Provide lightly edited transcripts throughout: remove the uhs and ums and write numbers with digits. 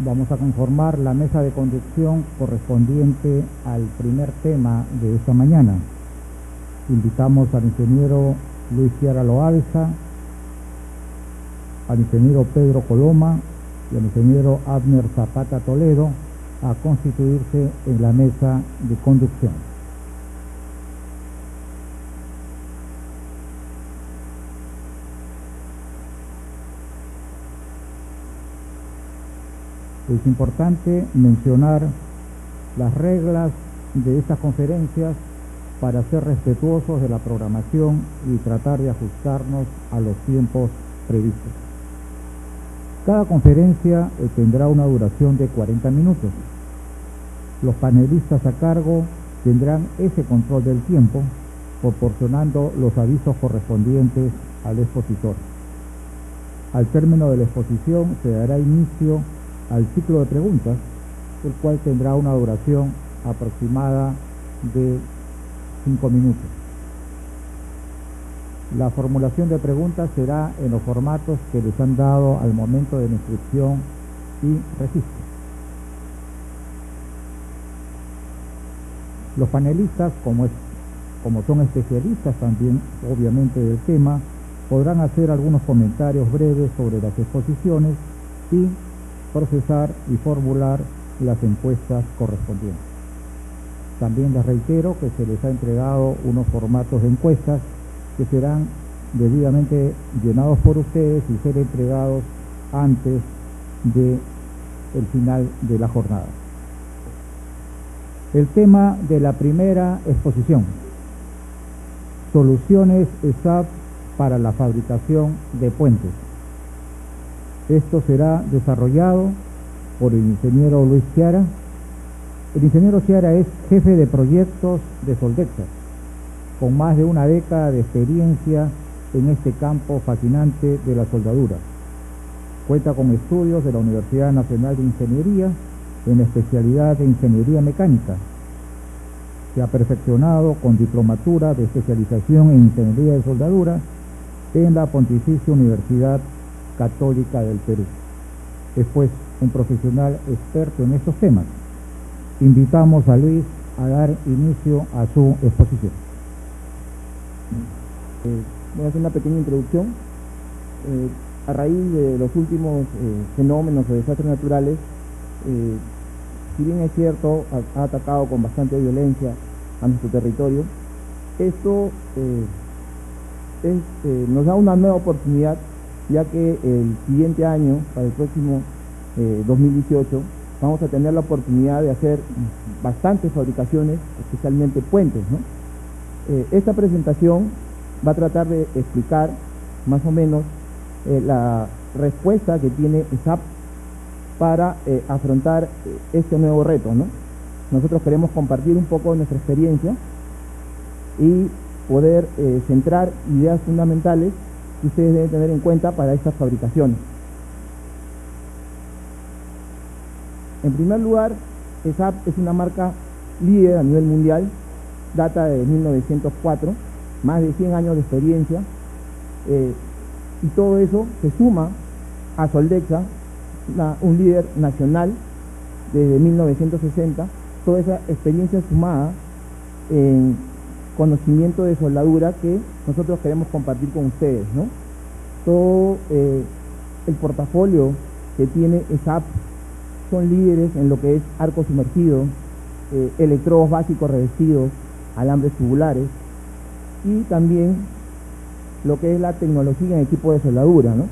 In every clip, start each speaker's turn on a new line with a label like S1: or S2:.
S1: Vamos a conformar la mesa de conducción correspondiente al primer tema de esta mañana. Invitamos al ingeniero Luis Chiara Loaiza, al ingeniero Pedro Coloma y al ingeniero Abner Zapata Toledo a constituirse en la mesa de conducción. Es importante mencionar las reglas de estas conferencias para ser respetuosos de la programación y tratar de ajustarnos a los tiempos previstos. Cada conferencia tendrá una duración de 40 minutos. Los panelistas a cargo tendrán ese control del tiempo, proporcionando los avisos correspondientes al expositor. Al término de la exposición se dará inicio al ciclo de preguntas, el cual tendrá una duración aproximada de 5 minutos. La formulación de preguntas será en los formatos que les han dado al momento de la inscripción y registro. Los panelistas, como son especialistas también, obviamente, del tema, podrán hacer algunos comentarios breves sobre las exposiciones y procesar y formular las encuestas correspondientes. También les reitero que se les ha entregado unos formatos de encuestas que serán debidamente llenados por ustedes y ser entregados antes del final de la jornada. El tema de la primera exposición: soluciones SAP para la fabricación de puentes. Esto será desarrollado por el ingeniero Luis Chiara. El ingeniero Chiara es jefe de proyectos de Soldexa, con más de una década de experiencia en este campo fascinante de la soldadura. Cuenta con estudios de la Universidad Nacional de Ingeniería en la especialidad de Ingeniería Mecánica. Se ha perfeccionado con diplomatura de especialización en Ingeniería de Soldadura en la Pontificia Universidad Católica del Perú. Es pues un profesional experto en estos temas. Invitamos a Luis a dar inicio a su exposición.
S2: Voy a hacer una pequeña introducción. A raíz de los últimos fenómenos o desastres naturales, si bien es cierto, ha atacado con bastante violencia a nuestro territorio, esto nos da una nueva oportunidad, ya que el siguiente año, para el próximo 2018, vamos a tener la oportunidad de hacer bastantes fabricaciones, especialmente puentes, ¿no? Esta presentación va a tratar de explicar más o menos la respuesta que tiene SAP para afrontar este nuevo reto, ¿no? Nosotros queremos compartir un poco de nuestra experiencia y poder centrar ideas fundamentales que ustedes deben tener en cuenta para estas fabricaciones. En primer lugar, SAP es una marca líder a nivel mundial, data de 1904, más de 100 años de experiencia, y todo eso se suma a Soldexa, un líder nacional desde 1960, toda esa experiencia sumada en conocimiento de soldadura que nosotros queremos compartir con ustedes, ¿no? Todo el portafolio que tiene SAP son líderes en lo que es arco sumergido, electrodos básicos revestidos, alambres tubulares y también lo que es la tecnología en equipo de soldadura, ¿no?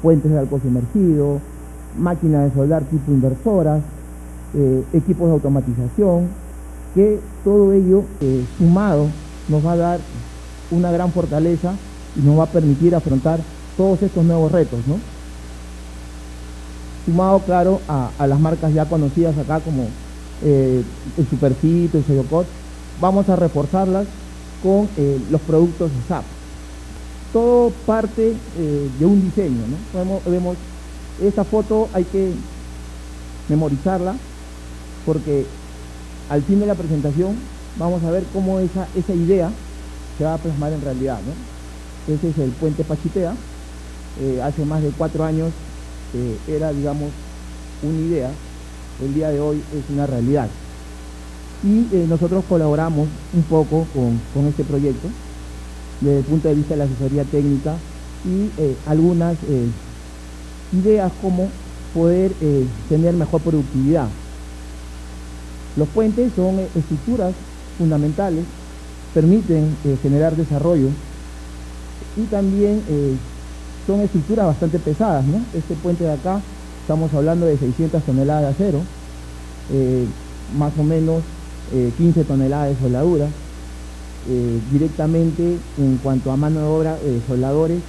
S2: Puentes de arco sumergido, máquinas de soldar tipo inversoras, equipos de automatización, que todo ello sumado nos va a dar una gran fortaleza y nos va a permitir afrontar todos estos nuevos retos, ¿no? Sumado, claro, a las marcas ya conocidas acá como el Supercito, el Soyocot, vamos a reforzarlas con los productos de SAP. Todo parte de un diseño, ¿no? Vemos esta foto, hay que memorizarla porque al fin de la presentación vamos a ver cómo esa idea se va a plasmar en realidad, ¿no? Ese es el puente Pachitea. Hace más de 4 años era, digamos, una idea, el día de hoy es una realidad. Y nosotros colaboramos un poco con este proyecto desde el punto de vista de la asesoría técnica y algunas ideas como poder tener mejor productividad. Los puentes son estructuras fundamentales, permiten generar desarrollo y también son estructuras bastante pesadas, ¿no? Este puente de acá, estamos hablando de 600 toneladas de acero, más o menos 15 toneladas de soldadura. Directamente en cuanto a mano de obra, soldadores,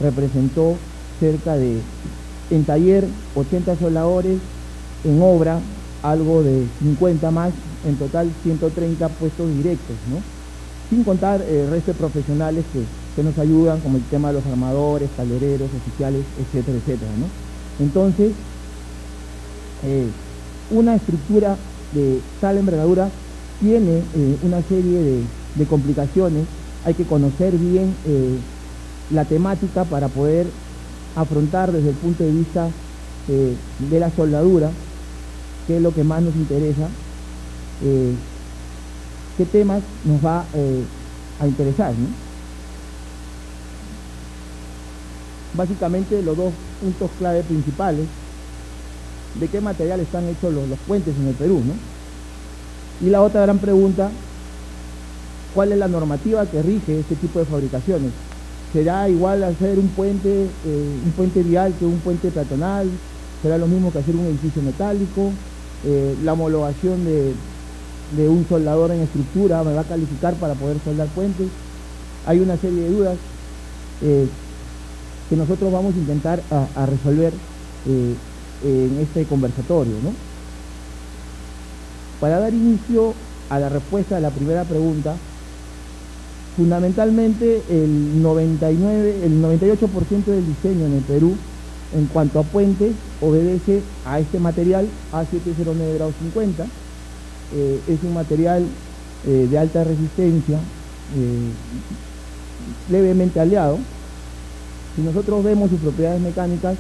S2: representó cerca de, en taller, 80 soldadores, en obra, algo de 50 más, en total 130 puestos directos, ¿no? Sin contar el resto de profesionales que nos ayudan, como el tema de los armadores, caldereros, oficiales, etcétera, etcétera, ¿no? Entonces, una estructura de tal envergadura tiene una serie de complicaciones. Hay que conocer bien la temática para poder afrontar desde el punto de vista de la soldadura, que es lo que más nos interesa, qué temas nos va a interesar, ¿no? Básicamente los dos puntos clave principales: de qué material están hechos los puentes en el Perú, ¿no? Y la otra gran pregunta: ¿cuál es la normativa que rige este tipo de fabricaciones? ¿Será igual hacer un puente vial que un puente peatonal? ¿Será lo mismo que hacer un edificio metálico? La homologación de un soldador en estructura me va a calificar para poder soldar puentes. Hay una serie de dudas que nosotros vamos a intentar a resolver en este conversatorio, ¿no? Para dar inicio a la respuesta a la primera pregunta, fundamentalmente el 98% del diseño en el Perú en cuanto a puentes obedece a este material A709 grado 50. Es un material de alta resistencia, levemente aleado. Si nosotros vemos sus propiedades mecánicas,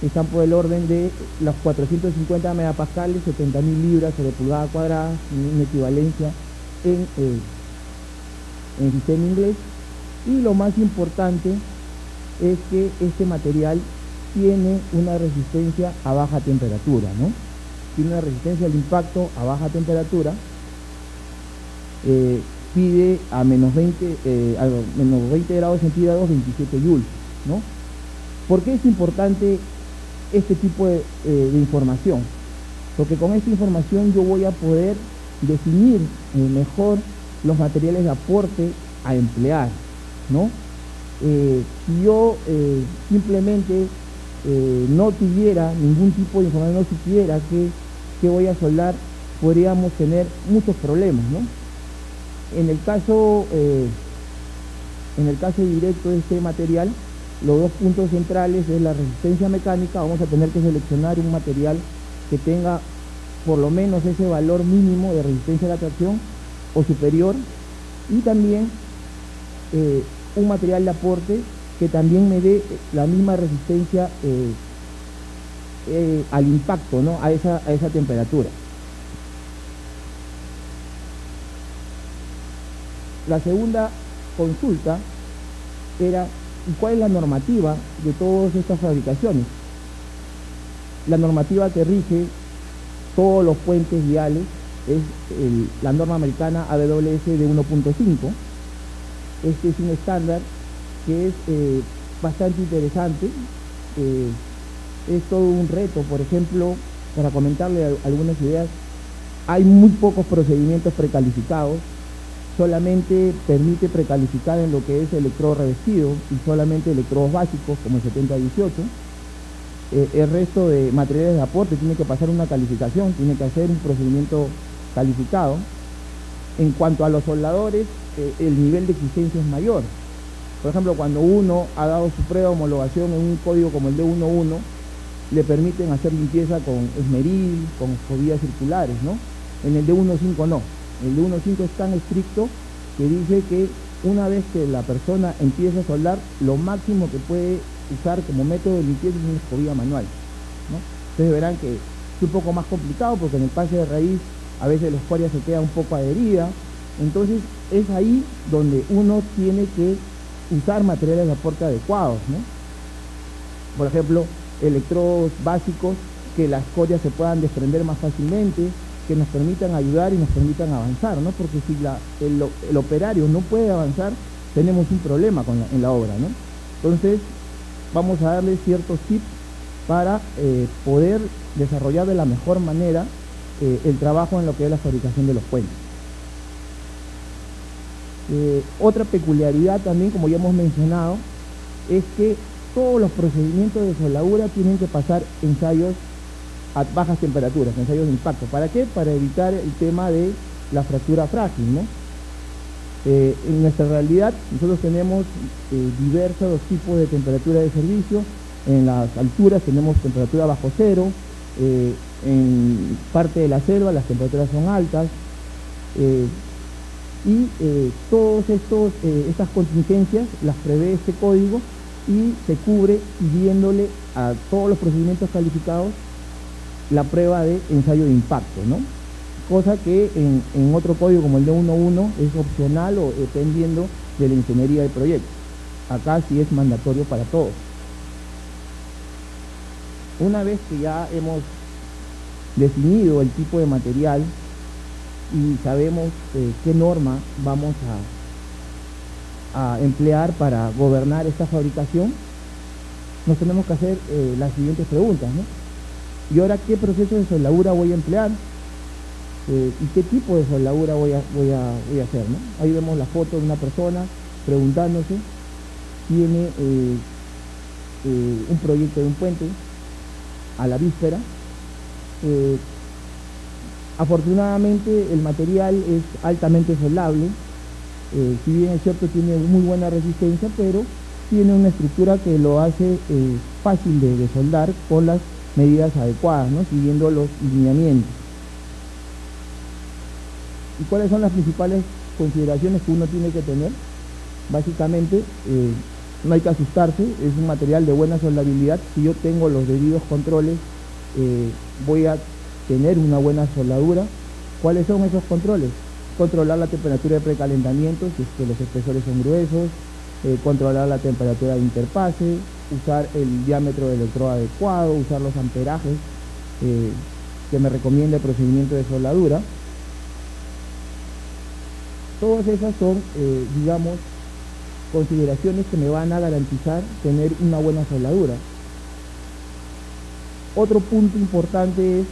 S2: están por el orden de los 450 megapascales, 70.000 libras sobre pulgada cuadrada, una equivalencia en sistema inglés. Y lo más importante es que este material tiene una resistencia a baja temperatura, ¿no? Tiene una resistencia al impacto a baja temperatura, pide a menos 20 grados centígrados 27 joules, ¿no? ¿Por qué es importante este tipo de información? Porque con esta información yo voy a poder definir mejor los materiales de aporte a emplear, ¿no? Si yo simplemente no tuviera ningún tipo de información, no supiera que voy a soldar, podríamos tener muchos problemas, ¿no? En el caso directo de este material, los dos puntos centrales es la resistencia mecánica. Vamos a tener que seleccionar un material que tenga por lo menos ese valor mínimo de resistencia a la tracción o superior, y también un material de aporte que también me dé la misma resistencia al impacto, ¿no? a esa temperatura. La segunda consulta era: ¿y cuál es la normativa de todas estas fabricaciones? La normativa que rige todos los puentes viales es la norma americana AWS de 1.5. Este es un estándar que es bastante interesante. Es todo un reto. Por ejemplo, para comentarle algunas ideas, hay muy pocos procedimientos precalificados. Solamente permite precalificar en lo que es electrodo revestido y solamente electrodos básicos como el 7018. El resto de materiales de aporte tiene que pasar una calificación, tiene que hacer un procedimiento calificado. En cuanto a los soldadores, el nivel de exigencia es mayor. Por ejemplo, cuando uno ha dado su prueba de homologación en un código como el D11, le permiten hacer limpieza con esmeril, con escobillas circulares, ¿no? En el D15 no. El D15 es tan estricto que dice que una vez que la persona empieza a soldar, lo máximo que puede usar como método de limpieza es una escobilla manual, ¿no? Ustedes verán que es un poco más complicado porque en el pase de raíz a veces la escoria se queda un poco adherida. Entonces es ahí donde uno tiene que usar materiales de aporte adecuados, ¿no? Por ejemplo, electrodos básicos que las escorias se puedan desprender más fácilmente, que nos permitan ayudar y nos permitan avanzar, ¿no? Porque si el operario no puede avanzar, tenemos un problema en la obra, ¿no? Entonces, vamos a darle ciertos tips para poder desarrollar de la mejor manera el trabajo en lo que es la fabricación de los puentes. Otra peculiaridad también, como ya hemos mencionado, es que todos los procedimientos de soldadura tienen que pasar ensayos a bajas temperaturas, ensayos de impacto. ¿Para qué? Para evitar el tema de la fractura frágil, ¿no? En nuestra realidad nosotros tenemos diversos tipos de temperatura de servicio. En las alturas tenemos temperatura bajo cero, en parte de la selva las temperaturas son altas, y todas estas contingencias las prevé este código y se cubre pidiéndole a todos los procedimientos calificados la prueba de ensayo de impacto, ¿no? Cosa que en otro código como el D11 es opcional o dependiendo de la ingeniería del proyecto. Acá sí es mandatorio para todos. Una vez que ya hemos definido el tipo de material y sabemos qué norma vamos a emplear para gobernar esta fabricación, nos tenemos que hacer las siguientes preguntas, ¿no? ¿Y ahora qué proceso de soldadura voy a emplear? ¿Y qué tipo de soldadura voy a hacer, ¿no? Ahí vemos la foto de una persona preguntándose, tiene un proyecto de un puente a la víspera. Afortunadamente el material es altamente soldable, si bien es cierto tiene muy buena resistencia, pero tiene una estructura que lo hace fácil de soldar con las medidas adecuadas, ¿no? Siguiendo los lineamientos. ¿Y cuáles son las principales consideraciones que uno tiene que tener? Básicamente, no hay que asustarse, es un material de buena soldabilidad. Si yo tengo los debidos controles, voy a tener una buena soldadura. ¿Cuáles son esos controles? Controlar la temperatura de precalentamiento, si es que los espesores son gruesos, controlar la temperatura de interpase, usar el diámetro del electrodo adecuado, usar los amperajes que me recomienda el procedimiento de soldadura. Todas esas son, digamos, consideraciones que me van a garantizar tener una buena soldadura. Otro punto importante es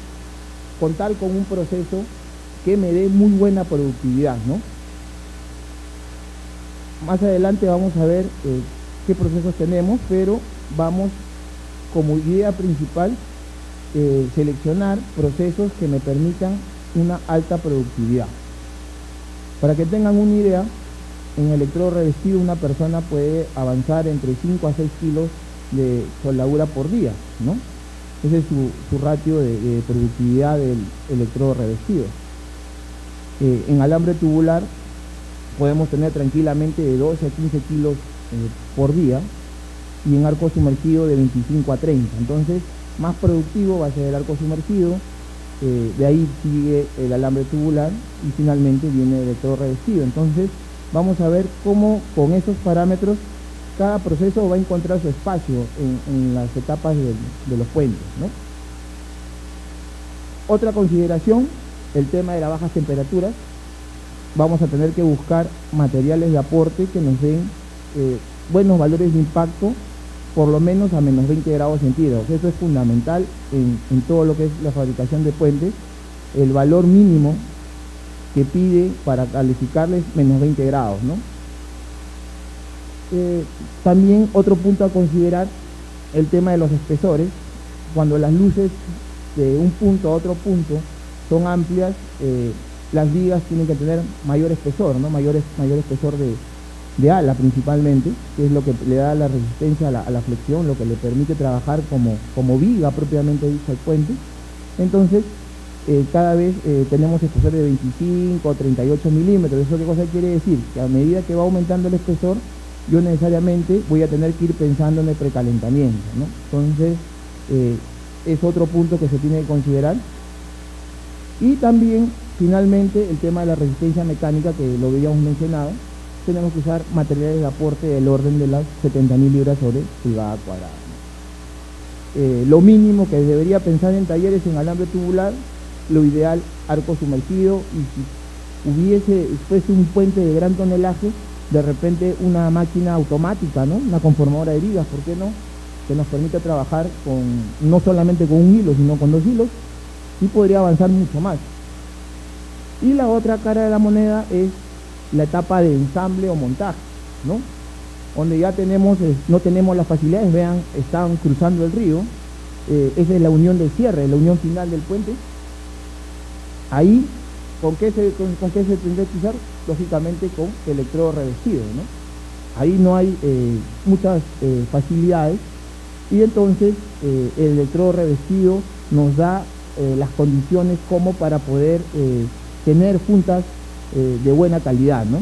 S2: contar con un proceso que me dé muy buena productividad, ¿no? Más adelante vamos a ver qué procesos tenemos, pero vamos como idea principal seleccionar procesos que me permitan una alta productividad. Para que tengan una idea, en electrodo revestido una persona puede avanzar entre 5 a 6 kilos de soldadura por día, ¿no? Ese es su ratio de productividad del electrodo revestido. En alambre tubular podemos tener tranquilamente de 12 a 15 kilos por día, y en arco sumergido de 25 a 30. Entonces, más productivo va a ser el arco sumergido, de ahí sigue el alambre tubular y finalmente viene el electrodo revestido. Entonces, vamos a ver cómo con esos parámetros cada proceso va a encontrar su espacio en las etapas de los puentes, ¿no? Otra consideración, el tema de las bajas temperaturas. Vamos a tener que buscar materiales de aporte que nos den buenos valores de impacto, por lo menos a menos 20 grados centígrados. Eso es fundamental en todo lo que es la fabricación de puentes. El valor mínimo que pide para calificarles menos 20 grados, ¿no? También otro punto a considerar, el tema de los espesores. Cuando las luces de un punto a otro punto son amplias, las vigas tienen que tener mayor espesor, ¿no? Mayor espesor de ala principalmente, que es lo que le da la resistencia a la flexión, lo que le permite trabajar como viga propiamente dicha al puente. Entonces, cada vez tenemos espesor de 25 o 38 milímetros. ¿Eso qué cosa quiere decir? Que a medida que va aumentando el espesor, yo necesariamente voy a tener que ir pensando en el precalentamiento, ¿no? Entonces, es otro punto que se tiene que considerar. Y también, finalmente, el tema de la resistencia mecánica, que lo habíamos mencionado, tenemos que usar materiales de aporte del orden de las 70.000 libras sobre pulgada cuadrada. Lo mínimo que debería pensar en talleres en alambre tubular, lo ideal, arco sumergido, y si fuese un puente de gran tonelaje, de repente una máquina automática, ¿no? Una conformadora de vigas, ¿por qué no? Que nos permite trabajar no solamente con un hilo, sino con 2 hilos, y podría avanzar mucho más. Y la otra cara de la moneda es la etapa de ensamble o montaje, ¿no? Donde ya no tenemos las facilidades, vean, están cruzando el río, esa es la unión del cierre, la unión final del puente. Ahí, ¿con qué se tendría que usar? Lógicamente con electrodo revestido, ¿no? Ahí no hay muchas facilidades, y entonces el electrodo revestido nos da las condiciones como para poder tener juntas de buena calidad, ¿no?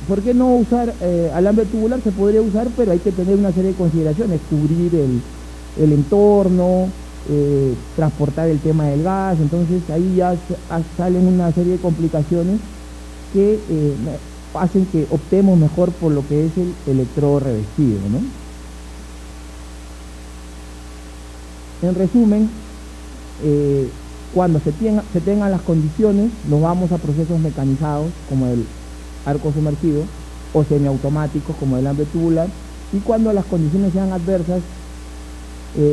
S2: ¿Por qué no usar alambre tubular? Se podría usar, pero hay que tener una serie de consideraciones, cubrir el entorno, transportar el tema del gas, entonces ahí ya salen una serie de complicaciones que hacen que optemos mejor por lo que es el electrodo revestido, ¿no? En resumen, cuando se tengan las condiciones, nos vamos a procesos mecanizados como el arco sumergido o semiautomáticos como el alambre tubular, y cuando las condiciones sean adversas,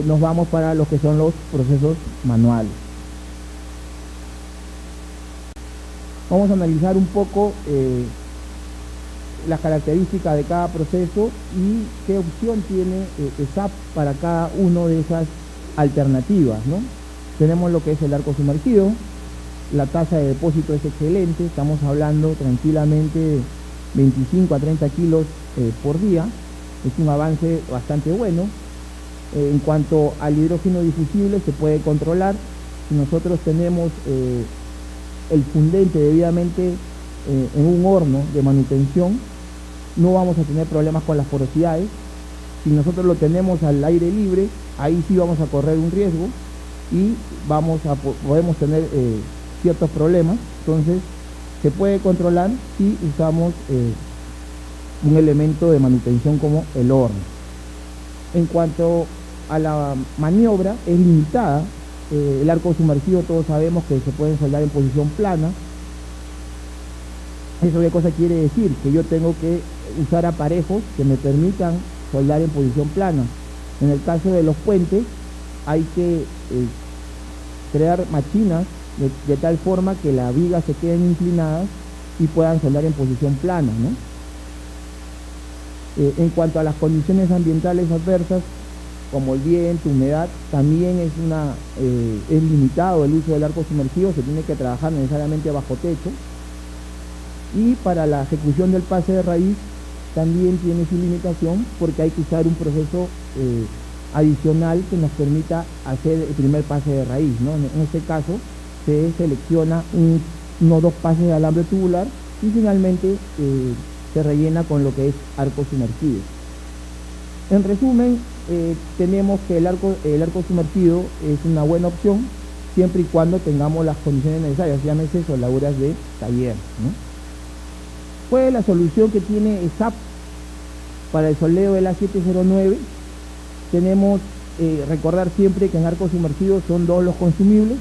S2: nos vamos para lo que son los procesos manuales. Vamos a analizar un poco las características de cada proceso y qué opción tiene ESAP para cada una de esas alternativas, ¿no? Tenemos lo que es el arco sumergido. La tasa de depósito es excelente, estamos hablando tranquilamente de 25 a 30 kilos por día, es un avance bastante bueno. En cuanto al hidrógeno difusible, se puede controlar. Si nosotros tenemos el fundente debidamente en un horno de manutención, no vamos a tener problemas con las porosidades. Si nosotros lo tenemos al aire libre, ahí sí vamos a correr un riesgo y podemos tener ciertos problemas. Entonces se puede controlar si usamos un elemento de manutención como el horno. En cuanto a la maniobra, es limitada. El arco sumergido, todos sabemos que se pueden soldar en posición plana. ¿Eso qué cosa quiere decir? Que yo tengo que usar aparejos que me permitan soldar en posición plana. En el caso de los puentes, hay que crear machinas de tal forma que las vigas se queden inclinadas y puedan soldar en posición plana, ¿no? En cuanto a las condiciones ambientales adversas, como el viento, humedad, también es limitado el uso del arco sumergido, se tiene que trabajar necesariamente bajo techo. Y para la ejecución del pase de raíz también tiene su limitación, porque hay que usar un proceso adicional que nos permita hacer el primer pase de raíz, ¿no? En este caso se selecciona uno o dos pases de alambre tubular y finalmente se rellena con lo que es arco sumergido. En resumen, tenemos que el arco sumergido es una buena opción siempre y cuando tengamos las condiciones necesarias, llámese soldaduras de taller, ¿no? ¿Cuál es la solución que tiene ESAP para el soldeo de la 709? Tenemos recordar siempre que en arco sumergido son dos los consumibles,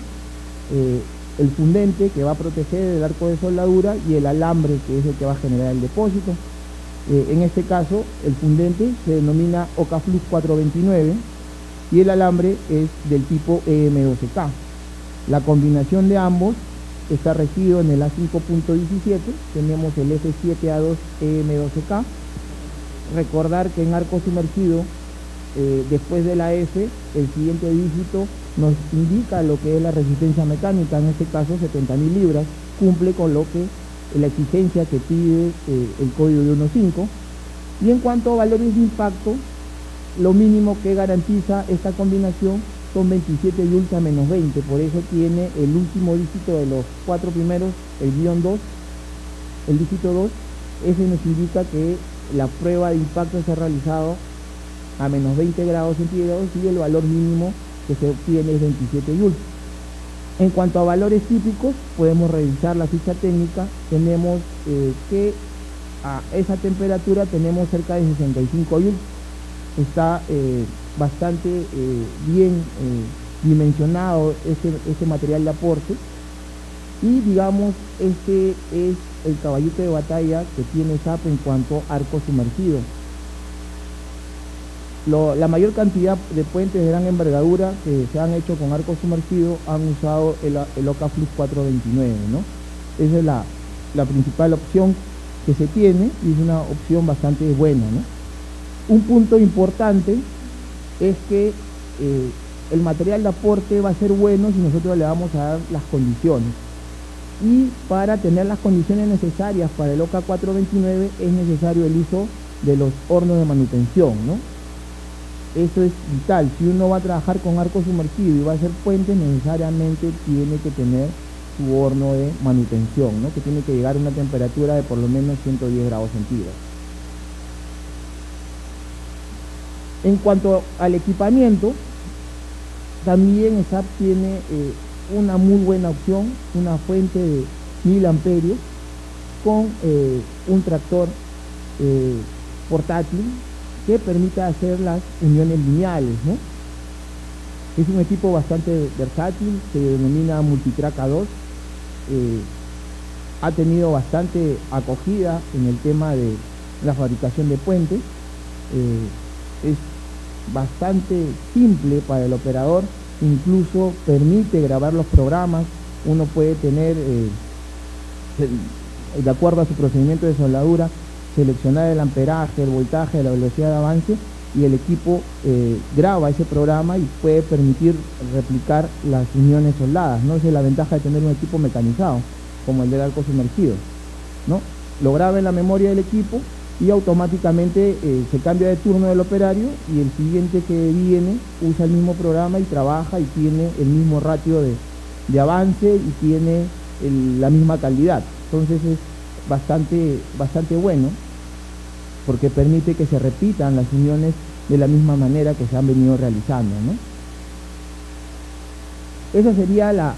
S2: el fundente que va a proteger el arco de soldadura y el alambre que es el que va a generar el depósito. En este caso el fundente se denomina Ocaflux 429 y el alambre es del tipo EM12K. La combinación de ambos está regido en el A5.17, tenemos el F7A2 EM12K. Recordar que en arco sumergido, después de la F, el siguiente dígito nos indica lo que es la resistencia mecánica, en este caso 70.000 libras, cumple con lo que la exigencia que pide el código de 1.5. Y en cuanto a valores de impacto, lo mínimo que garantiza esta combinación son 27 joules a menos 20, por eso tiene el último dígito de los 4 primeros, el guión 2, el dígito 2, ese nos indica que la prueba de impacto se ha realizado a menos 20 grados centígrados y el valor mínimo que se obtiene es 27 joules. En cuanto a valores típicos, podemos revisar la ficha técnica. Tenemos que a esa temperatura tenemos cerca de 65 joules. Está bastante bien dimensionado este material de aporte. Y digamos, este es el caballito de batalla que tiene SAP en cuanto a arco sumergido. La mayor cantidad de puentes de gran envergadura que se han hecho con arco sumergido han usado el Okaflux 429, ¿no? Esa es la principal opción que se tiene y es una opción bastante buena, ¿no? Un punto importante es que el material de aporte va a ser bueno si nosotros le vamos a dar las condiciones. Y para tener las condiciones necesarias para el OCA 429 es necesario el uso de los hornos de manutención, ¿no? Eso es vital. Si uno va a trabajar con arco sumergido y va a hacer puentes, necesariamente tiene que tener su horno de manutención, ¿no? Que tiene que llegar a una temperatura de por lo menos 110 grados centígrados. En cuanto al equipamiento, también SAP tiene una muy buena opción, una fuente de 1000 amperios con un tractor portátil que permita hacer las uniones lineales, ¿no? Es un equipo bastante versátil, se denomina Multitrack A2, ha tenido bastante acogida en el tema de la fabricación de puentes, es bastante simple para el operador, incluso permite grabar los programas. Uno puede tener, de acuerdo a su procedimiento de soldadura, seleccionar el amperaje, el voltaje, la velocidad de avance, y el equipo graba ese programa y puede permitir replicar las uniones soldadas, ¿no? Esa es la ventaja de tener un equipo mecanizado, como el del arco sumergido, ¿no? Lo graba en la memoria del equipo y automáticamente se cambia de turno del operario y el siguiente que viene usa el mismo programa y trabaja y tiene el mismo ratio de avance y tiene la misma calidad. Entonces es bastante bueno, porque permite que se repitan las uniones de la misma manera que se han venido realizando, ¿no? Esa sería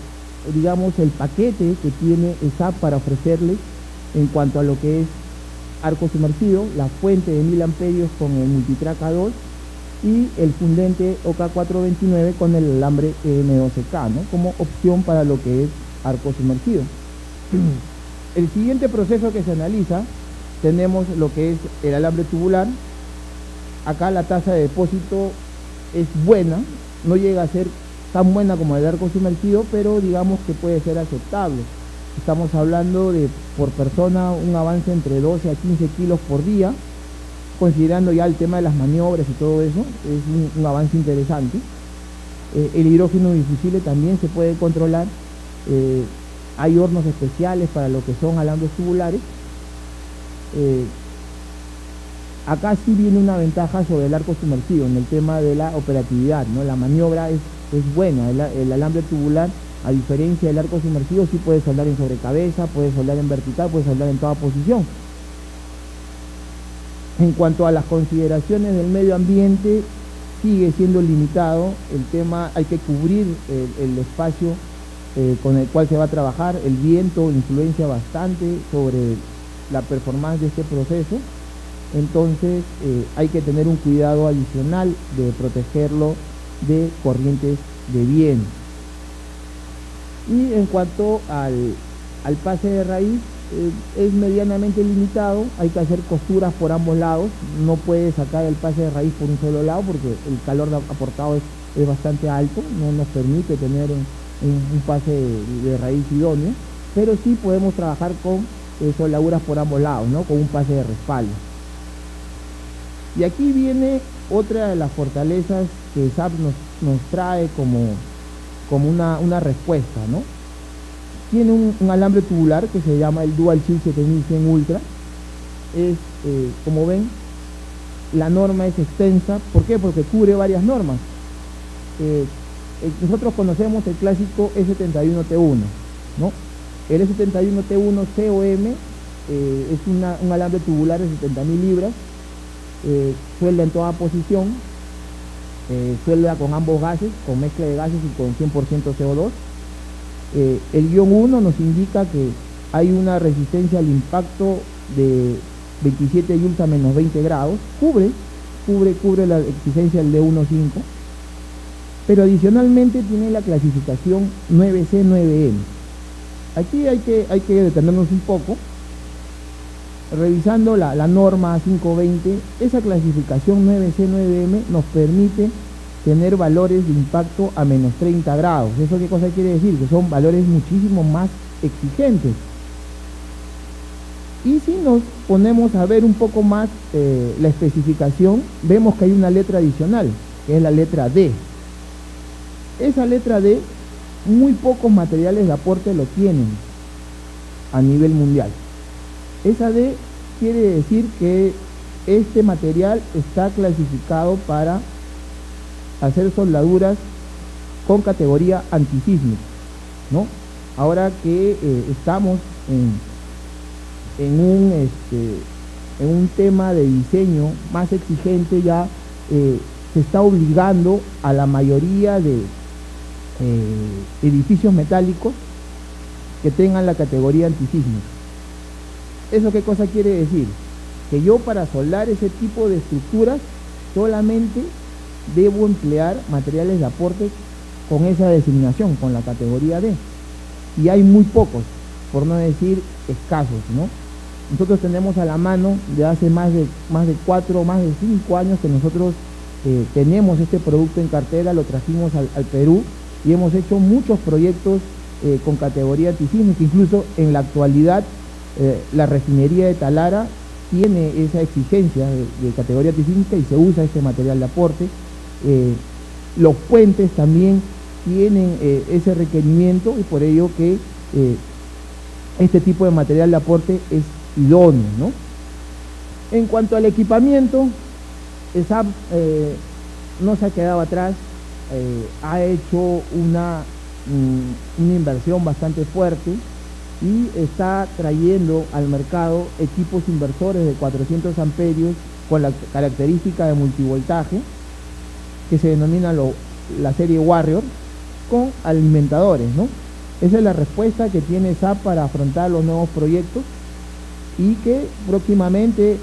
S2: digamos, el paquete que tiene SAP para ofrecerles en cuanto a lo que es arco sumergido, la fuente de 1000 amperios con el Multitrack A2 y el fundente OCA 429 con el alambre M12K, ¿no? Como opción para lo que es arco sumergido. El siguiente proceso que se analiza, tenemos lo que es el alambre tubular. Acá la tasa de depósito es buena, no llega a ser tan buena como el arco sumergido, pero digamos que puede ser aceptable. Estamos hablando de, por persona, un avance entre 12 a 15 kilos por día, considerando ya el tema de las maniobras y todo eso, es un avance interesante. El hidrógeno difusible también se puede controlar. Hay hornos especiales para lo que son alambres tubulares. Acá sí viene una ventaja sobre el arco sumergido en el tema de la operatividad, ¿no? La maniobra es buena. El alambre tubular, a diferencia del arco sumergido, sí puede soldar en sobrecabeza, puede soldar en vertical, puede soldar en toda posición. En cuanto a las consideraciones del medio ambiente, sigue siendo limitado el tema. Hay que cubrir el espacio con el cual se va a trabajar. El viento influencia bastante sobre la performance de este proceso, entonces hay que tener un cuidado adicional de protegerlo de corrientes de viento. Y en cuanto al pase de raíz, es medianamente limitado, hay que hacer costuras por ambos lados, no puede sacar el pase de raíz por un solo lado porque el calor aportado es bastante alto, no nos permite tener un pase de raíz idóneo, pero sí podemos trabajar con soldaduras por ambos lados, ¿no? Con un pase de respaldo. Y aquí viene otra de las fortalezas que SAP nos trae como una respuesta, ¿no? Tiene un alambre tubular que se llama el Dual Shield 7100 Ultra. Como ven, la norma es extensa. ¿Por qué? Porque cubre varias normas. Nosotros conocemos el clásico E71T1, ¿no? El E71T1 COM es un alambre tubular de 70.000 libras, suelda en toda posición. suelda con ambos gases, con mezcla de gases y con 100% CO2. El guión 1 nos indica que hay una resistencia al impacto de 27 joules a menos 20 grados, cubre la exigencia del D1.5, pero adicionalmente tiene la clasificación 9C9M. Aquí hay que detenernos un poco. Revisando la norma 520, esa clasificación 9C9M nos permite tener valores de impacto a menos 30 grados. ¿Eso qué cosa quiere decir? Que son valores muchísimo más exigentes. Y si nos ponemos a ver un poco más la especificación, vemos que hay una letra adicional, que es la letra D. Esa letra D, muy pocos materiales de aporte lo tienen a nivel mundial. Esa D quiere decir que este material está clasificado para hacer soldaduras con categoría antisísmica, ¿no? Ahora que estamos en un tema de diseño más exigente, ya se está obligando a la mayoría de edificios metálicos que tengan la categoría antisísmica. ¿Eso qué cosa quiere decir? Que yo, para soldar ese tipo de estructuras, solamente debo emplear materiales de aporte con esa designación, con la categoría D. Y hay muy pocos, por no decir escasos, ¿no? Nosotros tenemos a la mano, de hace más de 4, más de 5 años que nosotros tenemos este producto en cartera, lo trajimos al Perú y hemos hecho muchos proyectos con categoría antisísmica. Incluso en la actualidad la refinería de Talara tiene esa exigencia de categoría antisísmica y se usa este material de aporte. Los puentes también tienen ese requerimiento, y por ello que este tipo de material de aporte es idóneo, ¿no? En cuanto al equipamiento, ESAB no se ha quedado atrás, ha hecho una inversión bastante fuerte y está trayendo al mercado equipos inversores de 400 amperios con la característica de multivoltaje, que se denomina la serie Warrior, con alimentadores, ¿no? Esa es la respuesta que tiene SAP para afrontar los nuevos proyectos y que próximamente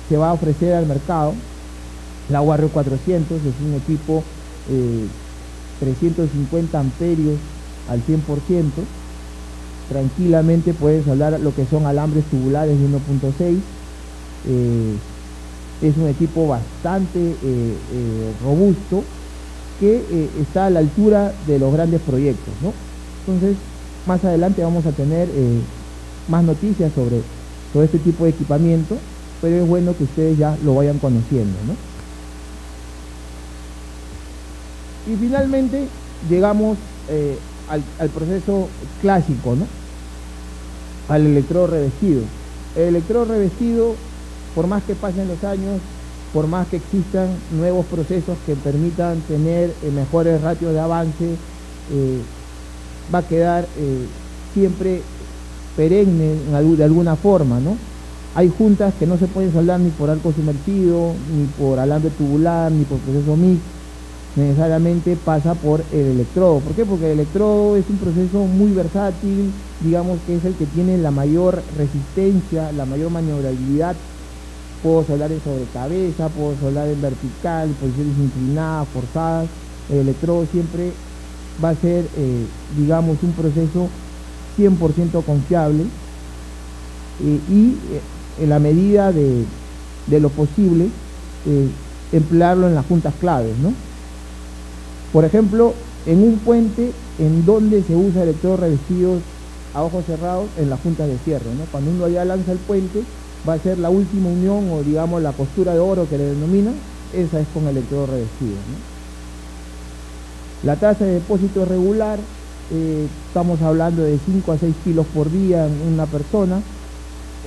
S2: se va a ofrecer al mercado. La Warrior 400 es un equipo 350 amperios al 100%. Tranquilamente puedes hablar lo que son alambres tubulares de 1.6. Es un equipo bastante robusto, que está a la altura de los grandes proyectos, ¿no? Entonces, más adelante vamos a tener más noticias sobre este tipo de equipamiento, pero es bueno que ustedes ya lo vayan conociendo, ¿no? Y finalmente llegamos al proceso clásico, ¿no? Al electrodo revestido. El electrodo revestido, por más que pasen los años, por más que existan nuevos procesos que permitan tener mejores ratios de avance, va a quedar siempre perenne de alguna forma, ¿no? Hay juntas que no se pueden soldar ni por arco sumergido, ni por alambre tubular, ni por proceso mix. Necesariamente pasa por el electrodo. ¿Por qué? Porque el electrodo es un proceso muy versátil, digamos que es el que tiene la mayor resistencia, la mayor maniobrabilidad. Puedo soldar en sobrecabeza, puedo soldar en vertical, posiciones inclinadas, forzadas. El electrodo siempre va a ser, digamos, un proceso 100% confiable, y en la medida de lo posible emplearlo en las juntas claves, ¿no? Por ejemplo, en un puente, ¿en donde se usa electrodos revestidos a ojos cerrados? En las juntas de cierre, ¿no? Cuando uno ya lanza el puente, va a ser la última unión, o digamos la costura de oro que le denominan, esa es con electrodo revestido, ¿no? La tasa de depósito es regular, estamos hablando de 5 a 6 kilos por día en una persona.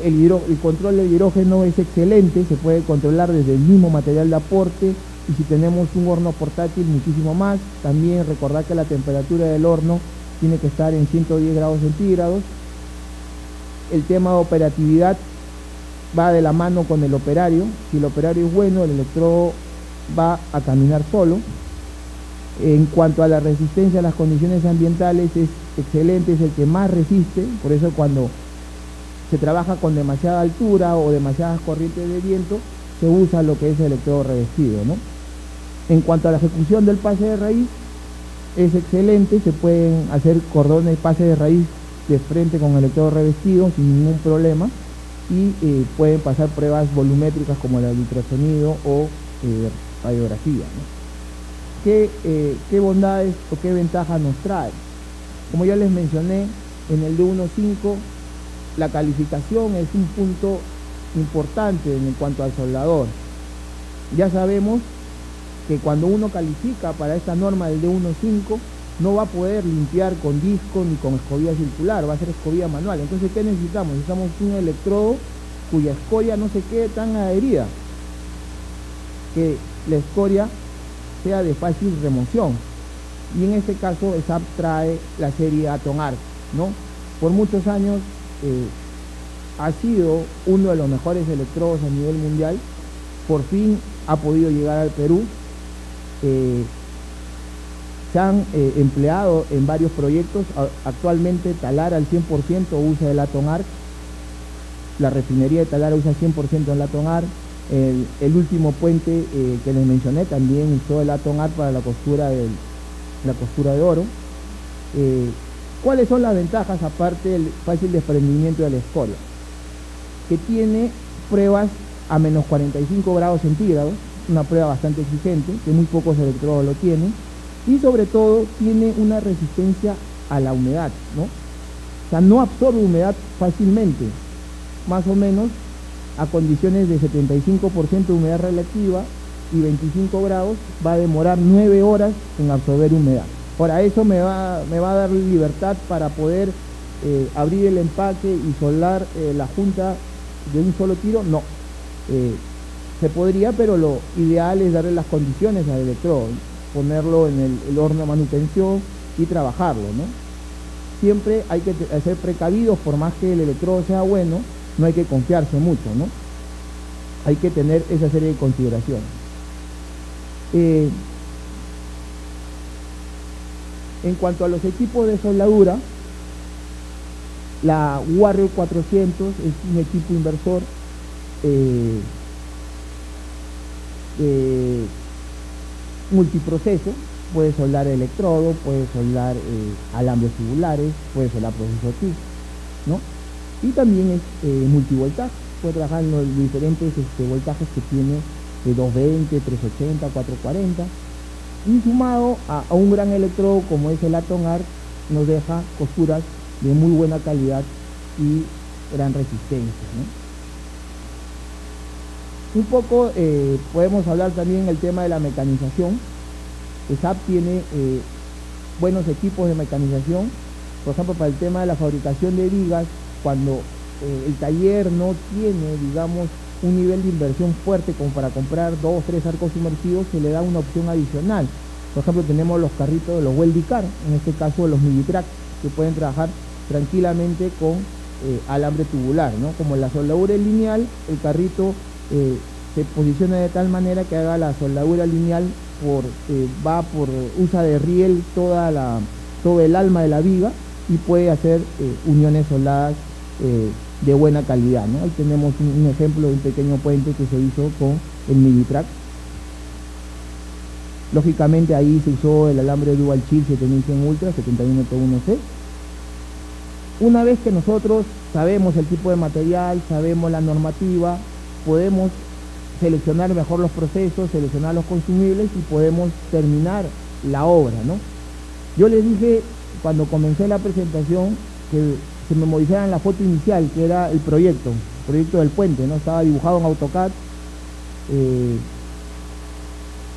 S2: El control del hidrógeno es excelente, se puede controlar desde el mismo material de aporte, y si tenemos un horno portátil, muchísimo más. También recordar que la temperatura del horno tiene que estar en 110 grados centígrados. El tema de operatividad va de la mano con el operario. Si el operario es bueno, el electrodo va a caminar solo. En cuanto a la resistencia a las condiciones ambientales, es excelente, es el que más resiste. Por eso cuando se trabaja con demasiada altura o demasiadas corrientes de viento, se usa lo que es el electrodo revestido, ¿no? En cuanto a la ejecución del pase de raíz, es excelente, se pueden hacer cordones de pase de raíz de frente con el electrodo revestido sin ningún problema, y pueden pasar pruebas volumétricas como el ultrasonido o radiografía, ¿no? ¿Qué bondades o qué ventajas nos trae? Como ya les mencioné, en el D1.5 la calificación es un punto importante en cuanto al soldador. Ya sabemos que cuando uno califica para esta norma del D1.5 no va a poder limpiar con disco ni con escobilla circular, va a ser escobilla manual. Entonces, ¿qué necesitamos? Necesitamos un electrodo cuya escoria no se quede tan adherida, que la escoria sea de fácil remoción, y en este caso ESAP trae la serie Atom Arc, ¿no? Por muchos años ha sido uno de los mejores electrodos a nivel mundial. Por fin ha podido llegar al Perú. Se han empleado en varios proyectos. Actualmente Talara al 100% usa el Atom Arc, la refinería de Talara usa 100% el Atom Arc. El último puente que les mencioné también usó el Atom Arc para la costura de oro. ¿Cuáles son las ventajas aparte del fácil desprendimiento de la escoria? Que tiene pruebas a menos 45 grados centígrados, una prueba bastante exigente, que muy pocos electrodos lo tienen, y sobre todo tiene una resistencia a la humedad, ¿no? O sea, no absorbe humedad fácilmente, más o menos a condiciones de 75% de humedad relativa y 25 grados, va a demorar 9 horas en absorber humedad. Ahora, ¿eso me va a dar libertad para poder abrir el empaque y soldar la junta de un solo tiro? No. Se podría, pero lo ideal es darle las condiciones al electrodo, ponerlo en el horno de manutención y trabajarlo, ¿no? Siempre hay que ser precavidos, por más que el electrodo sea bueno, no hay que confiarse mucho, ¿no? Hay que tener esa serie de consideraciones. En cuanto a los equipos de soldadura, la Warrior 400 es un equipo inversor multiproceso. Puede soldar electrodo, puede soldar alambres tubulares, puede soldar proceso TIG, ¿no? Y también es multivoltaje, puede trabajar en los diferentes voltajes que tiene, de 220, 380, 440, y sumado a un gran electrodo como es el Atom Arc, nos deja costuras de muy buena calidad y gran resistencia, ¿no? Un poco podemos hablar también del tema de la mecanización. ESAP tiene buenos equipos de mecanización, por ejemplo, para el tema de la fabricación de vigas. Cuando el taller no tiene, digamos, un nivel de inversión fuerte como para comprar 2 o 3 arcos sumergidos, se le da una opción adicional. Por ejemplo, tenemos los carritos de los Weldicar, en este caso los Millitrack, que pueden trabajar tranquilamente con alambre tubular, ¿no? Como la soldadura es lineal, el carrito se posiciona de tal manera que haga la soldadura lineal usa de riel todo el alma de la viga, y puede hacer uniones soldadas de buena calidad, ¿no? Ahí tenemos un ejemplo de un pequeño puente que se hizo con el Millitrack. Lógicamente ahí se usó el alambre Dual Chill 7100 Ultra 71.1C. Una vez que nosotros sabemos el tipo de material, sabemos la normativa, podemos seleccionar mejor los procesos, seleccionar los consumibles y podemos terminar la obra, ¿no? Yo les dije cuando comencé la presentación que se me modificaran la foto inicial, que era el proyecto del puente, ¿no? Estaba dibujado en AutoCAD,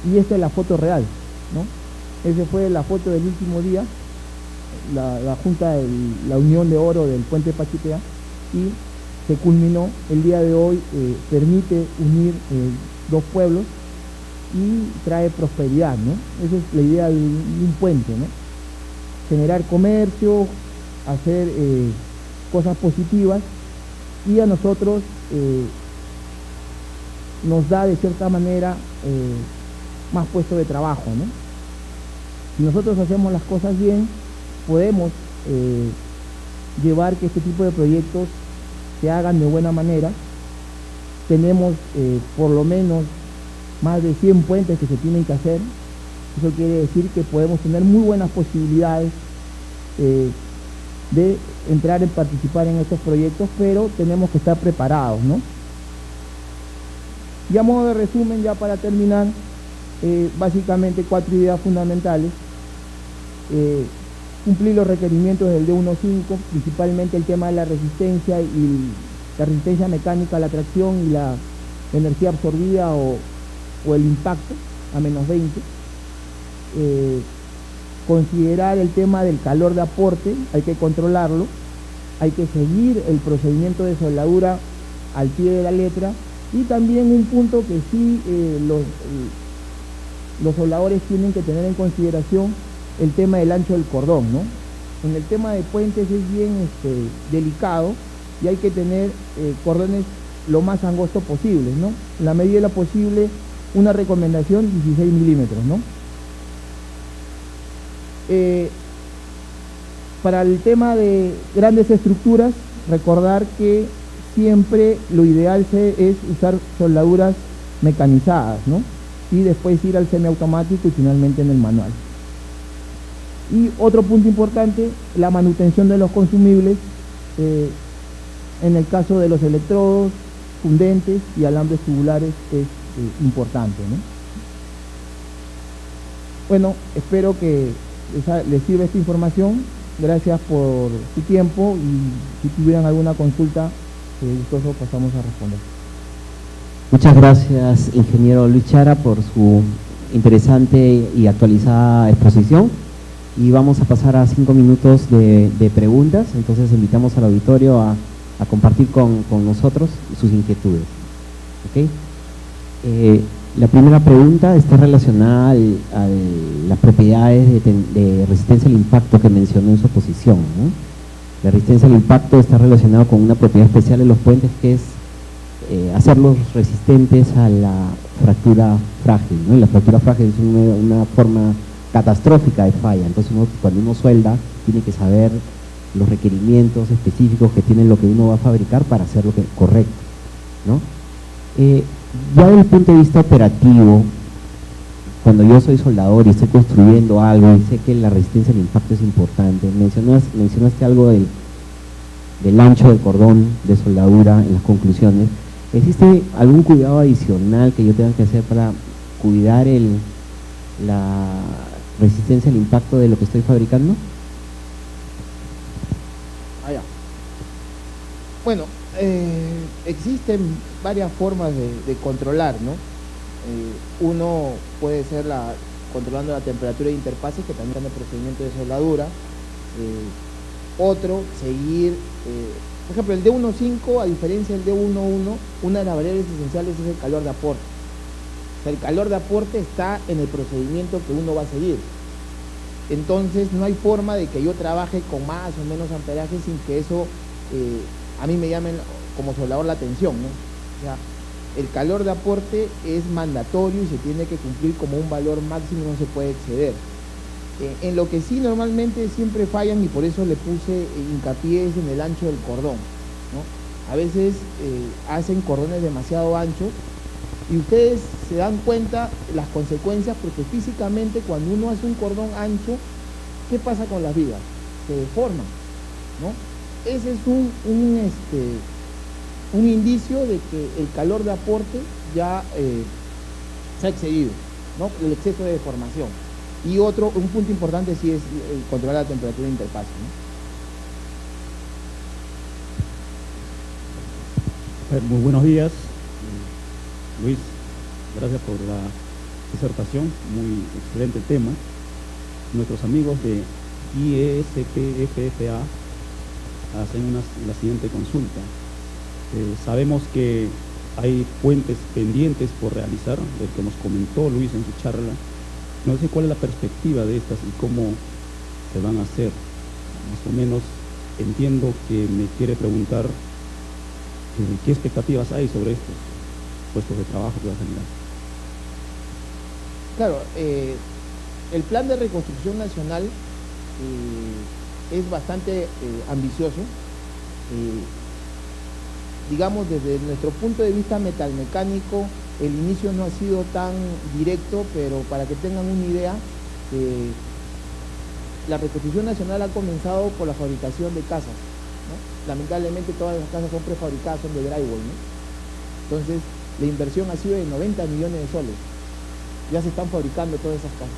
S2: y esta es la foto real, ¿no? Esa fue la foto del último día, la junta, la unión de oro del puente Pachitea, y se culminó. El día de hoy permite unir 2 pueblos y trae prosperidad, ¿no? Esa es la idea de un puente, ¿no? Generar comercio, hacer cosas positivas, y a nosotros nos da de cierta manera más puestos de trabajo, ¿no? Si nosotros hacemos las cosas bien, podemos llevar que este tipo de proyectos se hagan de buena manera. Tenemos por lo menos más de 100 puentes que se tienen que hacer. Eso quiere decir que podemos tener muy buenas posibilidades de entrar en participar en estos proyectos, pero tenemos que estar preparados, ¿no? Y a modo de resumen, ya para terminar, básicamente 4 ideas fundamentales. Cumplir los requerimientos del D1.5, principalmente el tema de la resistencia y la resistencia mecánica a la tracción y la energía absorbida o el impacto a menos 20. Considerar el tema del calor de aporte, hay que controlarlo, hay que seguir el procedimiento de soldadura al pie de la letra, y también un punto que sí los soldadores tienen que tener en consideración, el tema del ancho del cordón, ¿no? En el tema de puentes es bien delicado, y hay que tener cordones lo más angostos posibles, ¿no? En la medida de lo posible, una recomendación 16 milímetros, ¿no? Para el tema de grandes estructuras, recordar que siempre lo ideal es usar soldaduras mecanizadas, ¿no? Y después ir al semiautomático y finalmente en el manual. Y otro punto importante, la manutención de los consumibles, en el caso de los electrodos, fundentes y alambres tubulares es importante, ¿no? Bueno, espero que les sirva esta información. Gracias por su tiempo, y si tuvieran alguna consulta, gustoso pasamos a responder.
S3: Muchas gracias, ingeniero Luis Chiara, por su interesante y actualizada exposición. Y vamos a pasar a 5 minutos de preguntas. Entonces invitamos al auditorio a compartir con nosotros sus inquietudes. ¿Okay? La primera pregunta está relacionada a las propiedades de resistencia al impacto que mencionó en su exposición, ¿no? La resistencia al impacto está relacionada con una propiedad especial de los puentes, que es hacerlos resistentes a la fractura frágil, ¿no? Y la fractura frágil es una forma catastrófica de falla. Entonces cuando uno suelda, tiene que saber los requerimientos específicos que tiene lo que uno va a fabricar para hacer lo correcto, ¿no? Ya desde el punto de vista operativo, cuando yo soy soldador y estoy construyendo algo y sé que la resistencia al impacto es importante, mencionaste algo del ancho del cordón de soldadura en las conclusiones. ¿Existe algún cuidado adicional que yo tenga que hacer para cuidar la resistencia al impacto de lo que estoy fabricando?
S2: Bueno, existen varias formas de controlar, ¿no? Uno puede ser controlando la temperatura de interfaces, que también es el procedimiento de soldadura. Otro, seguir, por ejemplo, el D1.5, a diferencia del D1.1, una de las variables esenciales es el calor de aporte. O sea, el calor de aporte está en el procedimiento que uno va a seguir. Entonces, no hay forma de que yo trabaje con más o menos amperaje sin que eso a mí me llamen como soldador la atención, ¿no? O sea, el calor de aporte es mandatorio y se tiene que cumplir como un valor máximo, no se puede exceder. En lo que sí normalmente siempre fallan, y por eso le puse hincapié, es en el ancho del cordón, ¿no? A veces hacen cordones demasiado anchos y ustedes se dan cuenta las consecuencias, porque físicamente cuando uno hace un cordón ancho, ¿qué pasa con las vigas? Se deforman, ¿no? Ese es un indicio de que el calor de aporte ya se ha excedido, ¿no? El exceso de deformación. Y un punto importante sí es controlar la temperatura de interfaz,
S4: ¿no? Muy buenos días, Luis. Gracias por la disertación, muy excelente tema. Nuestros amigos de IESPFFA hacen la siguiente consulta. Sabemos que hay puentes pendientes por realizar, del que nos comentó Luis en su charla. No sé cuál es la perspectiva de estas y cómo se van a hacer. Más o menos entiendo que me quiere preguntar qué expectativas hay sobre estos puestos de trabajo que va a generar.
S2: Claro, el plan de reconstrucción nacional es bastante ambicioso. Digamos, desde nuestro punto de vista metalmecánico, el inicio no ha sido tan directo, pero para que tengan una idea, la reconstrucción nacional ha comenzado por la fabricación de casas, ¿no? Lamentablemente todas las casas son prefabricadas, son de drywall, ¿no? Entonces, la inversión ha sido de 90 millones de soles. Ya se están fabricando todas esas casas.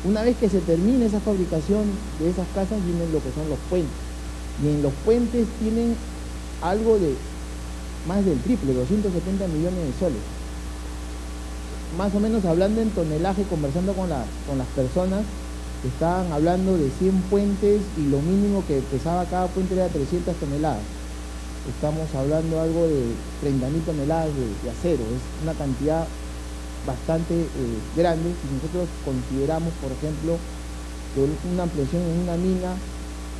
S2: Una vez que se termine esa fabricación de esas casas, vienen lo que son los puentes. Y en los puentes tienen algo de más del triple, 270 millones de soles. Más o menos hablando en tonelaje, conversando con las personas, estaban hablando de 100 puentes y lo mínimo que pesaba cada puente era 300 toneladas. Estamos hablando algo de 30.000 toneladas de acero. Es una cantidad bastante grande. Si nosotros consideramos, por ejemplo, que una ampliación en una mina,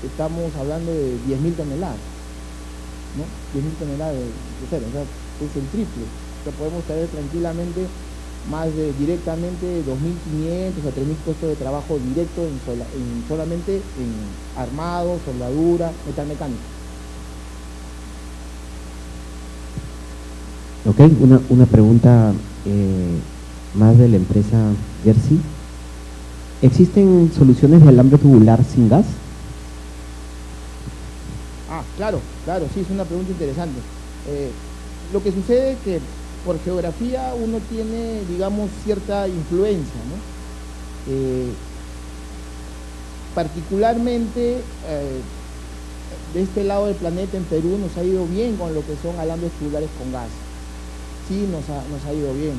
S2: estamos hablando de 10.000 toneladas, ¿no? 10.000 toneladas de acero, o sea, es el triple. O sea, podemos traer tranquilamente más de directamente 2.500 a 3.000 puestos de trabajo directo solamente en armado, soldadura, metalmecánica.
S3: Ok, una pregunta más de la empresa Jersey. ¿Existen soluciones de alambre tubular sin gas?
S2: Claro, sí, es una pregunta interesante. Lo que sucede es que por geografía uno tiene, digamos, cierta influencia, ¿no? Particularmente de este lado del planeta, en Perú, nos ha ido bien con lo que son alambres tubulares con gas. Sí, nos ha ido bien.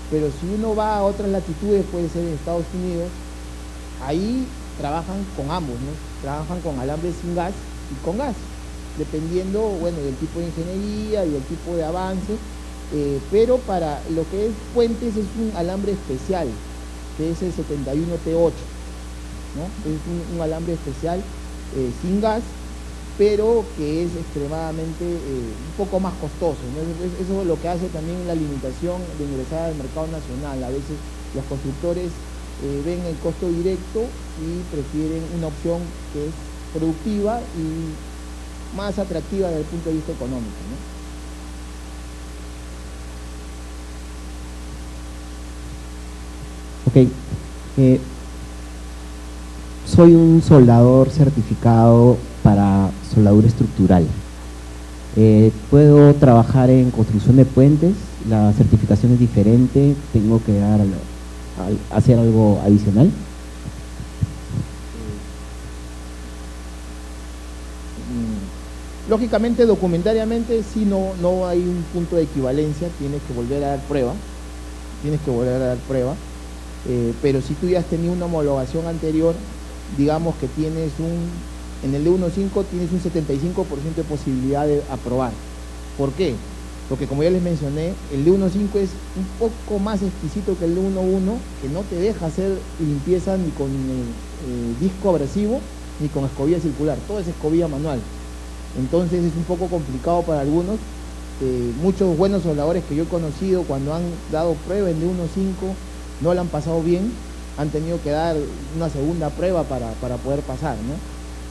S2: Pero si uno va a otras latitudes, puede ser en Estados Unidos, ahí trabajan con ambos, ¿no? Trabajan con alambres sin gas y con gas, dependiendo, bueno, del tipo de ingeniería y del tipo de avance. Pero para lo que es puentes es un alambre especial, que es el 71T8, ¿no? Es un alambre especial sin gas, pero que es extremadamente un poco más costoso, ¿no? Eso es lo que hace también la limitación de ingresar al mercado nacional. A veces los constructores ven el costo directo y prefieren una opción que es productiva y más atractiva desde el punto de vista económico, ¿no?
S3: Ok, soy un soldador certificado para soldadura estructural. ¿Puedo trabajar en construcción de puentes? ¿La certificación es diferente? ¿Tengo que hacer algo adicional?
S2: Lógicamente, documentariamente, sí, no hay un punto de equivalencia. Tienes que volver a dar prueba. Pero si tú ya has tenido una homologación anterior, digamos que en el D1.5 tienes un 75% de posibilidad de aprobar. ¿Por qué? Porque como ya les mencioné, el D1.5 es un poco más exquisito que el D1.1, que no te deja hacer limpieza ni con disco abrasivo ni con escobilla circular, todo es escobilla manual. Entonces es un poco complicado para algunos. Muchos buenos soldadores que yo he conocido, cuando han dado prueba en D1.5, no la han pasado bien, han tenido que dar una segunda prueba para poder pasar, ¿no?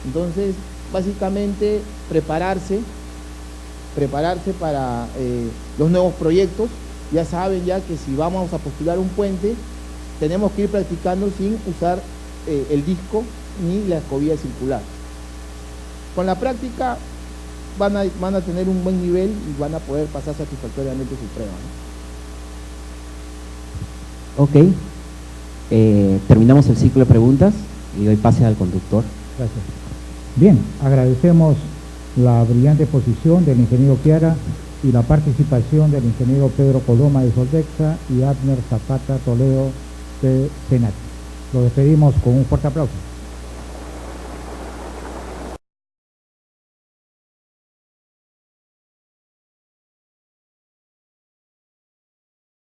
S2: Entonces, básicamente, prepararse para los nuevos proyectos. Ya saben ya que si vamos a postular un puente, tenemos que ir practicando sin usar el disco ni la escobilla circular. Con la práctica van a tener un buen nivel y van a poder pasar satisfactoriamente su prueba, ¿no?
S3: Ok, terminamos el ciclo de preguntas y doy pase al conductor.
S1: Gracias. Bien, agradecemos la brillante exposición del ingeniero Chiara y la participación del ingeniero Pedro Coloma de Soldexa y Abner Zapata Toledo de Senat. Lo despedimos con un fuerte aplauso.